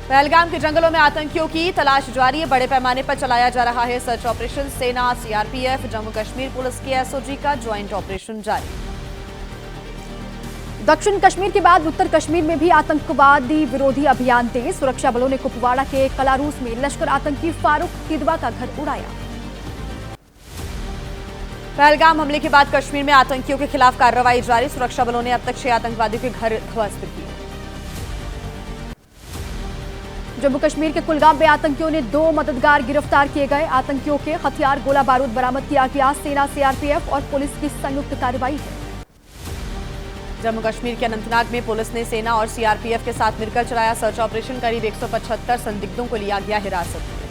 पहलगाम के जंगलों में आतंकियों की तलाश जारी है। बड़े पैमाने पर चलाया जा रहा है सर्च ऑपरेशन। सेना, सीआरपीएफ, जम्मू कश्मीर पुलिस की एसओजी का ज्वाइंट ऑपरेशन जारी। दक्षिण कश्मीर के बाद उत्तर कश्मीर में भी आतंकवादी विरोधी अभियान तेज। सुरक्षा बलों ने कुपवाड़ा के कलारूस में लश्कर आतंकी फारूक किदवा का घर उड़ाया। पहलगाम हमले के बाद कश्मीर में आतंकियों के खिलाफ कार्रवाई जारी। सुरक्षा बलों ने अब तक 6 आतंकवादियों के घर ध्वस्त किए। जम्मू कश्मीर के कुलगाम में आतंकियों ने 2 मददगार गिरफ्तार किए गए। आतंकियों के हथियार, गोला बारूद बरामद किया गया। सेना, सीआरपीएफ और पुलिस की संयुक्त कार्रवाई है। जम्मू कश्मीर के अनंतनाग में पुलिस ने सेना और सीआरपीएफ के साथ मिलकर चलाया सर्च ऑपरेशन। करीब 175 संदिग्धों को लिया गया हिरासत में।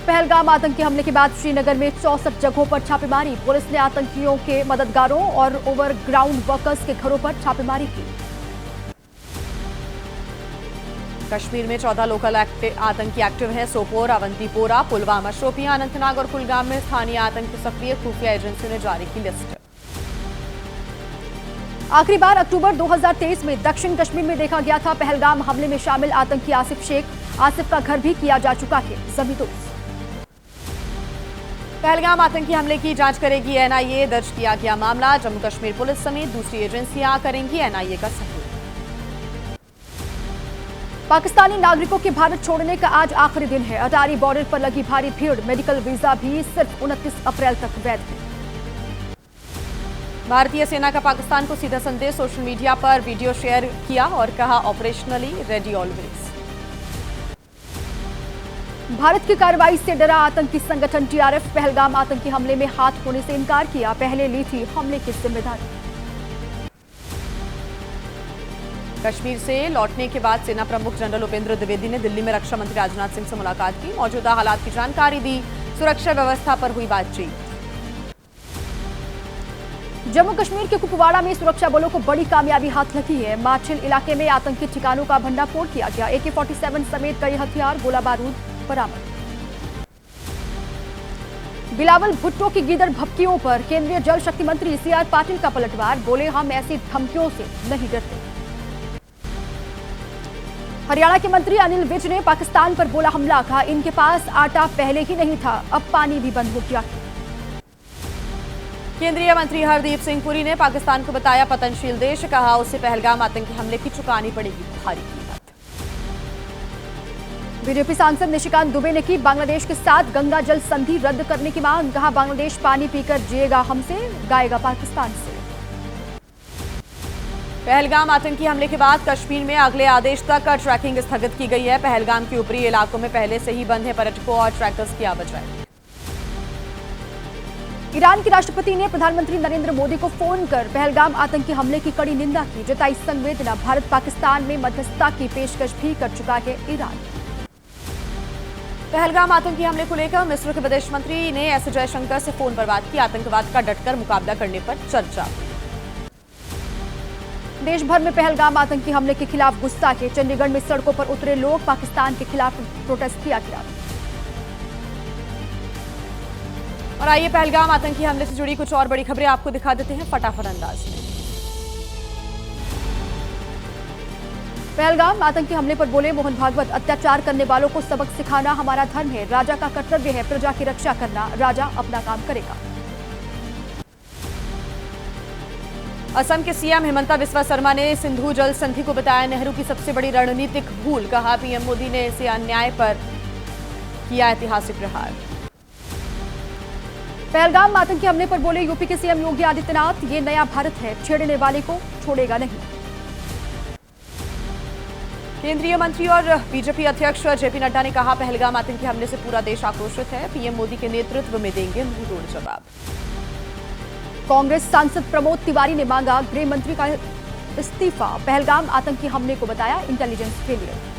पहलगाम आतंकी हमले के बाद श्रीनगर में 64 जगहों पर छापेमारी। पुलिस ने आतंकियों के मददगारों और ओवरग्राउंड वर्कर्स के घरों पर छापेमारी की। कश्मीर में 14 लोकल आतंकी एक्टिव हैं। सोपोर, अवंतीपोरा, पुलवामा, शोपियां, अनंतनाग और कुलगाम में स्थानीय आतंकी सक्रिय। खुफिया एजेंसियों ने जारी की लिस्ट। आखिरी बार अक्टूबर 2023 में दक्षिण कश्मीर में देखा गया था। पहलगाम हमले में शामिल आतंकी आसिफ शेख। आसिफ का घर भी किया जा चुका है जमींदोज। पहलगाम आतंकी हमले की जांच करेगी एनआईए। दर्ज किया गया मामला। जम्मू कश्मीर पुलिस समेत दूसरी एजेंसियां करेंगी एनआईए का सहयोग। पाकिस्तानी नागरिकों के भारत छोड़ने का आज आखिरी दिन है। अटारी बॉर्डर पर लगी भारी भीड़। मेडिकल वीजा भी सिर्फ 29 अप्रैल तक वैध है। भारतीय सेना का पाकिस्तान को सीधा संदेश। सोशल मीडिया पर वीडियो शेयर किया और कहा, ऑपरेशनली रेडी ऑलवेज। भारत की कार्रवाई से डरा आतंकी संगठन टीआरएफ। पहलगाम आतंकी हमले में हाथ होने से इनकार किया। पहले ली थी हमले की जिम्मेदारी। कश्मीर से लौटने के बाद सेना प्रमुख जनरल उपेंद्र द्विवेदी ने दिल्ली में रक्षा मंत्री राजनाथ सिंह से मुलाकात की। मौजूदा हालात की जानकारी दी। सुरक्षा व्यवस्था पर हुई बातचीत। जम्मू कश्मीर के कुपवाड़ा में सुरक्षा बलों को बड़ी कामयाबी हाथ लगी है। माछिल इलाके में आतंकी ठिकानों का भंडाफोड़ किया गया। AK-47 समेत कई हथियार, गोला बारूद बरामद। बिलावल भुट्टो की गीदड़ भपकियों पर केंद्रीय जल शक्ति मंत्री CR पाटिल का पलटवार। बोले, हम ऐसी धमकियों से नहीं डरते। हरियाणा के मंत्री अनिल विज ने पाकिस्तान पर बोला हमला। कहा, इनके पास आटा पहले ही नहीं था, अब पानी भी बंद हो गया। केंद्रीय मंत्री हरदीप सिंह पुरी ने पाकिस्तान को बताया पतनशील देश। कहा, उसे पहलगाम आतंकी हमले की चुकानी पड़ेगी भारी कीमत। बीजेपी सांसद निशिकांत दुबे ने की बांग्लादेश के साथ गंगा जल संधि रद्द करने की मांग। कहा, बांग्लादेश पानी पीकर जिएगा हमसे, गाएगा पाकिस्तान से। पहलगाम आतंकी हमले के बाद कश्मीर में अगले आदेश तक ट्रैकिंग स्थगित की गई है। पहलगाम के ऊपरी इलाकों में पहले से ही बंद है पर्यटकों और ट्रैकर्स की आवाजाही। ईरान के राष्ट्रपति ने प्रधानमंत्री नरेंद्र मोदी को फोन कर पहलगाम आतंकी हमले की कड़ी निंदा की। जताई संवेदना। भारत पाकिस्तान में मध्यस्थता की पेशकश भी कर चुका है ईरान। पहलगाम आतंकी हमले को लेकर मिस्र के विदेश मंत्री ने एस जयशंकर से फोन पर बात की। आतंकवाद का डटकर मुकाबला करने पर चर्चा। देश भर में पहलगाम आतंकी हमले के खिलाफ गुस्सा है। चंडीगढ़ में सड़कों पर उतरे लोग। पाकिस्तान के खिलाफ प्रोटेस्ट किया गया। और आइए पहलगाम आतंकी हमले से जुड़ी कुछ और बड़ी खबरें आपको दिखा देते हैं फटाफट अंदाज में। पहलगाम आतंकी हमले पर बोले मोहन भागवत, अत्याचार करने वालों को सबक सिखाना हमारा धर्म है। राजा का कर्तव्य है प्रजा की रक्षा करना। राजा अपना काम करेगा। असम के सीएम हिमंता बिस्वा शर्मा ने सिंधु जल संधि को बताया नेहरू की सबसे बड़ी रणनीतिक भूल। कहा, पीएम मोदी ने इसे अन्याय पर किया ऐतिहासिक प्रहार। पहलगाम आतंकी हमले पर बोले यूपी के सीएम योगी आदित्यनाथ, ये नया भारत है, छेड़ने वाले को छोड़ेगा नहीं। केंद्रीय मंत्री और बीजेपी अध्यक्ष जेपी नड्डा ने कहा, पहलगाम आतंकी हमले से पूरा देश आक्रोशित है। पीएम मोदी के नेतृत्व में देंगे मुंहतोड़ जवाब। कांग्रेस सांसद प्रमोद तिवारी ने मांगा गृह मंत्री का इस्तीफा। पहलगाम आतंकी हमले को बताया इंटेलिजेंस फेलियर।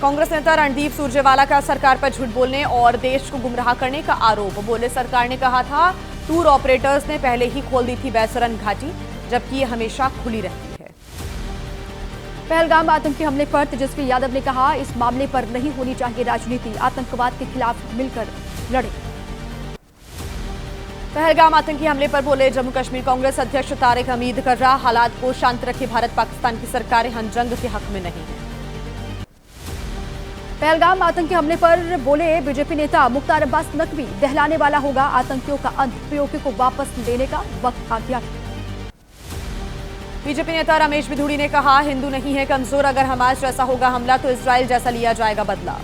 कांग्रेस नेता रणदीप सुरजेवाला का सरकार पर झूठ बोलने और देश को गुमराह करने का आरोप। बोले, सरकार ने कहा था टूर ऑपरेटर्स ने पहले ही खोल दी थी बैसरन घाटी, जबकि ये हमेशा खुली रहती है। पहलगाम आतंकी हमले पर तेजस्वी यादव ने कहा, इस मामले पर नहीं होनी चाहिए राजनीति, आतंकवाद के खिलाफ मिलकर लड़े। पहलगाम आतंकी हमले पर बोले जम्मू कश्मीर कांग्रेस अध्यक्ष तारिक हमीद कर रहा हालात को शांत रखे भारत पाकिस्तान की सरकारें हम जंग के हक में नहीं है। पहलगाम आतंकी हमले पर बोले बीजेपी नेता मुख्तार अब्बास नकवी, दहलाने वाला होगा आतंकियों का अंत, पीओके को वापस लेने का वक्त आ गया। बीजेपी नेता रमेश बिधूड़ी ने कहा हिंदू नहीं है कमजोर, अगर हमास जैसा होगा हमला तो इजराइल जैसा लिया जाएगा बदला।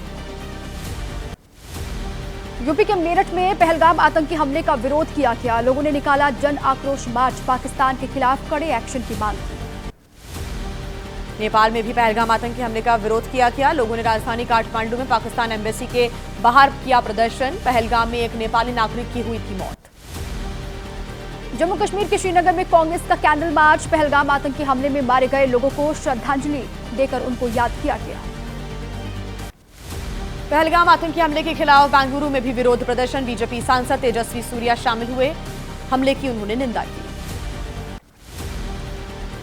यूपी के मेरठ में पहलगाम आतंकी हमले का विरोध किया गया, लोगों ने निकाला जन आक्रोश मार्च, पाकिस्तान के खिलाफ कड़े एक्शन की मांग की। नेपाल में भी पहलगाम आतंकी हमले का विरोध किया गया, लोगों ने राजधानी काठमांडू में पाकिस्तान एम्बेसी के बाहर किया प्रदर्शन, पहलगाम में एक नेपाली नागरिक की हुई थी मौत। जम्मू कश्मीर के श्रीनगर में कांग्रेस का कैंडल मार्च, पहलगाम आतंकी हमले में मारे गए लोगों को श्रद्धांजलि देकर उनको याद किया गया। पहलगाम आतंकी हमले के खिलाफ बेंगलुरु में भी विरोध प्रदर्शन, बीजेपी सांसद तेजस्वी सूर्या शामिल हुए, हमले की उन्होंने निंदा की।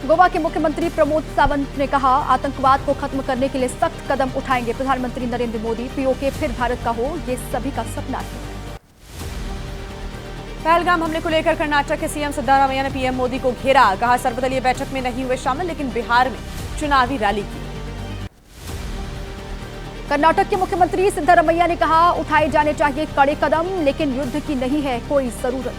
गोवा के मुख्यमंत्री प्रमोद सावंत ने कहा आतंकवाद को खत्म करने के लिए सख्त कदम उठाएंगे प्रधानमंत्री नरेंद्र मोदी, पीओके फिर भारत का हो, ये सभी का सपना है। पहलगाम हमले को लेकर कर्नाटक के सीएम सिद्धारमैया ने पीएम मोदी को घेरा, कहा सर्वदलीय बैठक में नहीं हुए शामिल लेकिन बिहार में चुनावी रैली की। कर्नाटक के मुख्यमंत्री सिद्धारमैया ने कहा उठाए जाने चाहिए कड़े कदम, लेकिन युद्ध की नहीं है कोई जरूरत।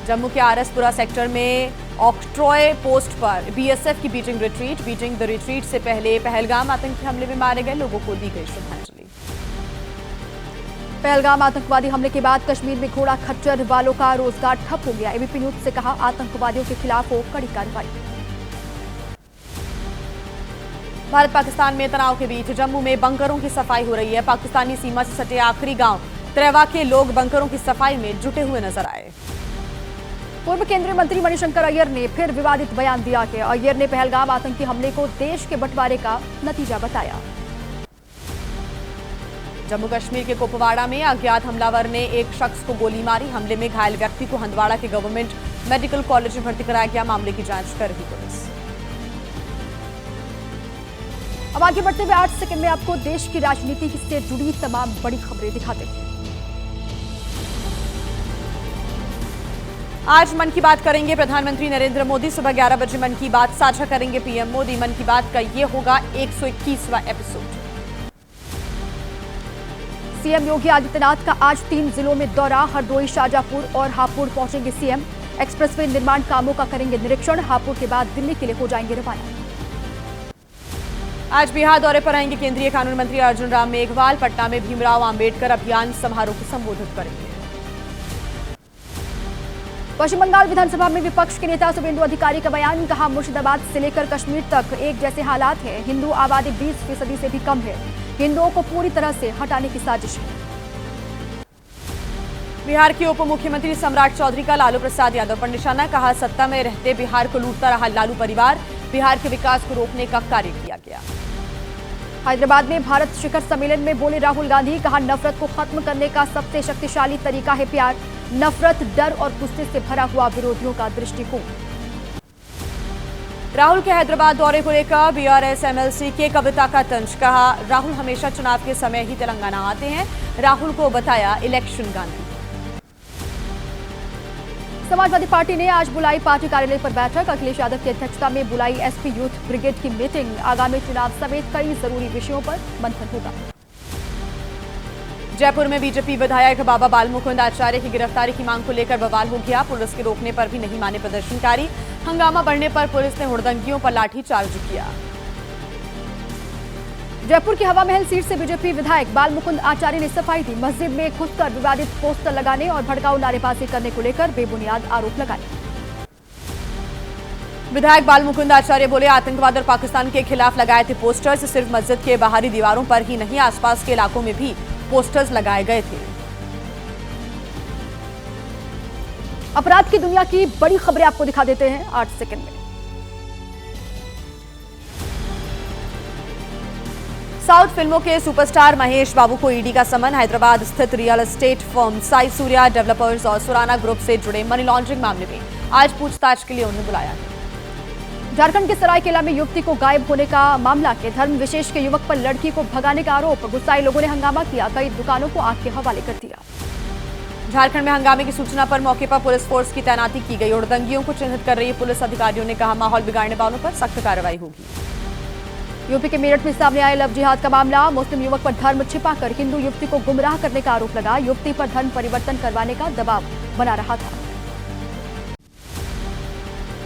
जम्मू के आरएसपुरा सेक्टर में ऑक्ट्रॉय पोस्ट पर बीएसएफ की बीटिंग द रिट्रीट से पहले पहलगाम आतंकी हमले में मारे गए लोगों को दी गई श्रद्धांजलि। पहलगाम आतंकवादी हमले के बाद कश्मीर में घोड़ा खच्चर वालों का रोजगार ठप हो गया, एबीपी न्यूज से कहा आतंकवादियों के खिलाफ हो कड़ी कार्रवाई। भारत पाकिस्तान में तनाव के बीच जम्मू में बंकरों की सफाई हो रही है, पाकिस्तानी सीमा से सटे आखिरी गांव त्रेवा के लोग बंकरों की सफाई में जुटे हुए नजर आए। पूर्व केंद्रीय मंत्री मणिशंकर अय्यर ने फिर विवादित बयान दिया कि अय्यर ने पहलगाम आतंकी हमले को देश के बंटवारे का नतीजा बताया। जम्मू कश्मीर के कुपवाड़ा में अज्ञात हमलावर ने एक शख्स को गोली मारी, हमले में घायल व्यक्ति को हंदवाड़ा के गवर्नमेंट मेडिकल कॉलेज में भर्ती कराया गया, मामले की जांच कर रही पुलिस। अब आगे बढ़ते हुए 8 सेकंड में आपको देश की राजनीति से जुड़ी तमाम बड़ी खबरें दिखाते हैं। आज मन की बात करेंगे प्रधानमंत्री नरेंद्र मोदी, सुबह 11 बजे मन की बात साझा करेंगे पीएम मोदी। मन की बात का ये होगा 121वां एपिसोड। सीएम योगी आदित्यनाथ का आज 3 जिलों में दौरा, हरदोई, शाजापुर और हापुड़ पहुंचेंगे सीएम। एक्सप्रेसवे निर्माण कामों का करेंगे निरीक्षण, हापुड़ के बाद दिल्ली के लिए हो जाएंगे रवाना। आज बिहार दौरे पर आएंगे केंद्रीय कानून मंत्री अर्जुन राम मेघवाल, पटना में भीमराव अंबेडकर अभियान समारोह को संबोधित करेंगे। पश्चिम बंगाल विधानसभा में विपक्ष के नेता शुभेंदु अधिकारी का बयान, कहा मुर्शिदाबाद से लेकर कश्मीर तक एक जैसे हालात हैं, हिंदू आबादी 20% से भी कम है, हिंदुओं को पूरी तरह से हटाने की साजिश है। बिहार के उप मुख्यमंत्री सम्राट चौधरी का लालू प्रसाद यादव पर निशाना, कहा सत्ता में रहते बिहार को लूटता रहा लालू परिवार, बिहार के विकास को रोकने का कार्य किया गया। हैदराबाद में भारत शिखर सम्मेलन में बोले राहुल गांधी, कहा नफरत को खत्म करने का सबसे शक्तिशाली तरीका है प्यार, नफरत, डर और गुस्से से भरा हुआ विरोधियों का दृष्टिकोण। राहुल के हैदराबाद दौरे को लेकर बीआरएस एमएलसी के कविता का तंज, कहा राहुल हमेशा चुनाव के समय ही तेलंगाना आते हैं, राहुल को बताया इलेक्शन गांधी। समाजवादी पार्टी ने आज बुलाई पार्टी कार्यालय पर बैठक, अखिलेश यादव की अध्यक्षता में बुलाई एसपी यूथ ब्रिगेड की मीटिंग, आगामी चुनाव समेत कई जरूरी विषयों पर मंथन होगा। जयपुर में बीजेपी विधायक बाबा बाल मुकुंद आचार्य की गिरफ्तारी की मांग को लेकर बवाल हो गया, पुलिस के रोकने पर भी नहीं माने प्रदर्शनकारी, हंगामा बढ़ने पर पुलिस ने हुड़दंगियों पर लाठीचार्ज किया। जयपुर की हवा महल सीट से बीजेपी विधायक बाल मुकुंद आचार्य ने सफाई दी, मस्जिद में घुसकर विवादित पोस्टर लगाने और भड़काऊ नारेबाजी करने को लेकर बेबुनियाद आरोप लगाए। विधायक बाल मुकुंद आचार्य बोले आतंकवाद और पाकिस्तान के खिलाफ लगाए थे पोस्टर्स, सिर्फ मस्जिद के बाहरी दीवारों पर ही नहीं आसपास के इलाकों में भी पोस्टर्स लगाए गए थे। अपराध की दुनिया की बड़ी खबरें आपको दिखा देते हैं 8 सेकंड में। साउथ फिल्मों के सुपरस्टार महेश बाबू को ईडी का समन, हैदराबाद स्थित real estate firm Sai Surya developers और सुराना ग्रुप से जुड़े मनी लॉन्ड्रिंग मामले में आज पूछताछ के लिए उन्हें बुलाया है। झारखंड के सरायकेला में युवती को गायब होने का मामला के धर्म विशेष के युवक पर लड़की को भगाने का आरोप, गुस्साए लोगों ने हंगामा किया, कई दुकानों को आग के हवाले कर दिया। झारखंड में हंगामे की सूचना पर मौके पर पुलिस फोर्स की तैनाती की गई। हुड़दंगियों को चिन्हित कर रही पुलिस अधिकारियों ने कहा, माहौल बिगाड़ने वालों पर सख्त कार्रवाई होगी। यूपी के मेरठ में सामने आया लव जिहाद का मामला। मुस्लिम युवक पर धर्म छिपाकर हिंदू युवती को गुमराह करने का आरोप लगा। युवती पर धर्म परिवर्तन करवाने का दबाव बना रहा था।